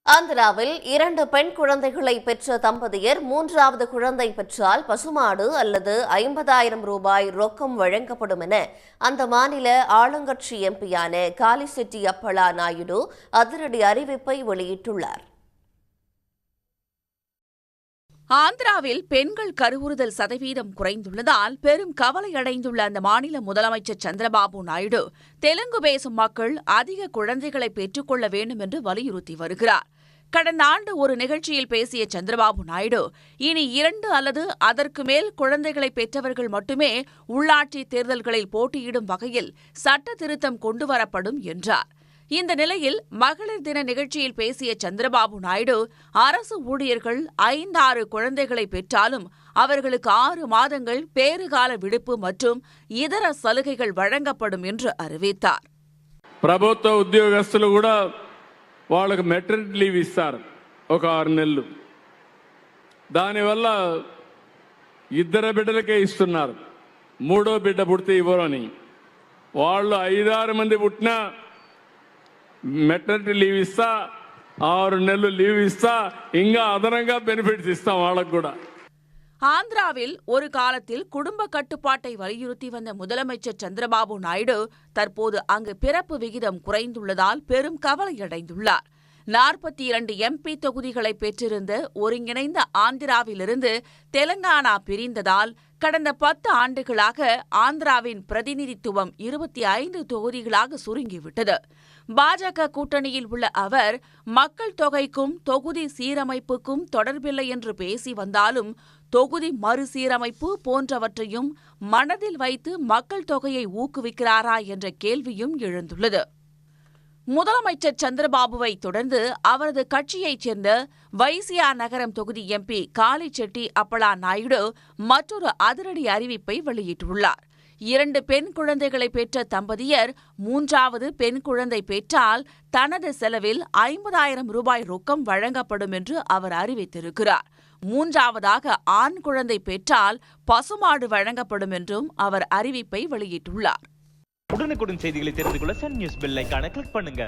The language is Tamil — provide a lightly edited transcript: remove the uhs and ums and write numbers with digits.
ஆந்திராவில் 2 பெண் குழந்தைகளை பெற்ற தம்பதியர் 3வது குழந்தை பெற்றால் பசுமாடு அல்லது 50,000 ரூபாய் ரொக்கம் வழங்கப்படும் என அந்த மாநில ஆளுங்கட்சி எம்பியான காலிசெட்டி அப்பளா நாயுடு அதிரடி அறிவிப்பை வெளியிட்டுள்ளார். ஆந்திராவில் பெண்கள் கருவுறுதல் சதவீதம் குறைந்துள்ளதால் பெரும் கவலையடைந்துள்ள அந்த மாநில முதலமைச்சர் சந்திரபாபு நாயுடு தெலுங்கு பேசும் மக்கள் அதிக குழந்தைகளை பெற்றுக்கொள்ள வேண்டும் என்று வலியுறுத்தி வருகிறார். கடந்த ஆண்டு ஒரு நிகழ்ச்சியில் பேசிய சந்திரபாபு நாயுடு இனி 2 அல்லது அதற்கு மேல் குழந்தைகளை பெற்றவர்கள் மட்டுமே உள்ளாட்சி தேர்தல்களில் போட்டியிடும் வகையில் சட்ட திருத்தம் கொண்டுவரப்படும் என்றார். இந்த நிலையில் மகளிர் தின நிகழ்ச்சியில் பேசிய சந்திரபாபு நாயுடு அரசு ஊழியர்கள் 5-6 குழந்தைகளை பெற்றாலும் அவர்களுக்கு 6 மாதங்கள் பேறுகால விடுப்பு மற்றும் இதர சலுகைகள் வழங்கப்படும் என்று அறிவித்தார். ప్రభుత్వ ఉద్యోగస్తులు కూడా వాళ్ళకి మెటర్నిటీ లీవ్ ఇస్తారు ఒక 6 నెలలు. దానివల్ల 2 బిడ్డలకే ఇస్తున్నారు. 3వ బిడ్డ పుడితే ఇవ్వరని వాళ్ళు 5-6 మంది పుట్టినా మెటర్నిటీ లీవ్ ఇస్తా, 6 నెలలు లీవ్ ఇస్తా, ఇంకా అదనంగా బెనిఫిట్స్ ఇస్తాం వాళ్ళకు కూడా. ஆந்திராவில் ஒரு காலத்தில் குடும்ப கட்டுப்பாட்டை வலியுறுத்தி வந்த முதலமைச்சர் சந்திரபாபு நாயுடு தற்போது அங்கு பிறப்பு விகிதம் குறைந்துள்ளதால் பெரும் கவலையடைந்துள்ளார். 42 MP தொகுதிகளை பெற்றிருந்த ஒருங்கிணைந்த ஆந்திராவிலிருந்து தெலங்கானா பிரிந்ததால் கடந்த 10 ஆண்டுகளாக ஆந்திராவின் பிரதிநிதித்துவம் 25 தொகுதிகளாக சுருங்கிவிட்டது. பாஜக கூட்டணியில் உள்ள அவர் மக்கள் தொகைக்கும் தொகுதி சீரமைப்புக்கும் தொடர்பில்லை என்று பேசி வந்தாலும் தொகுதி மறுசீரமைப்பு போன்றவற்றையும் மனதில் வைத்து மக்கள் தொகையை ஊக்குவிக்கிறாரா என்ற கேள்வியும் எழுந்துள்ளது. முதலமைச்சர் சந்திரபாபுவை தொடர்ந்து அவரது கட்சியைச் சேர்ந்த வைசியா நகரம் தொகுதி MP காலிசெட்டி அப்பளா நாயுடு மற்றொரு அதிரடி அறிவிப்பை வெளியிட்டுள்ளார். 2 பெண் குழந்தைகளை பெற்ற தம்பதியர் 3வது பெண் குழந்தை பெற்றால் தனது செலவில் 50,000 ரூபாய் ரொக்கம் வழங்கப்படும் என்று அவர் அறிவித்திருக்கிறார். 3வதாக ஆண் குழந்தை பெற்றால் பசுமாடு வழங்கப்படும் என்றும் அவர் அறிவிப்பை வெளியிட்டுள்ளார். உடனுக்குடன் செய்திகளை தெரிந்து கொள்ள சன் நியூஸ் பெல் ஐகானை கிளிக் பண்ணுங்க.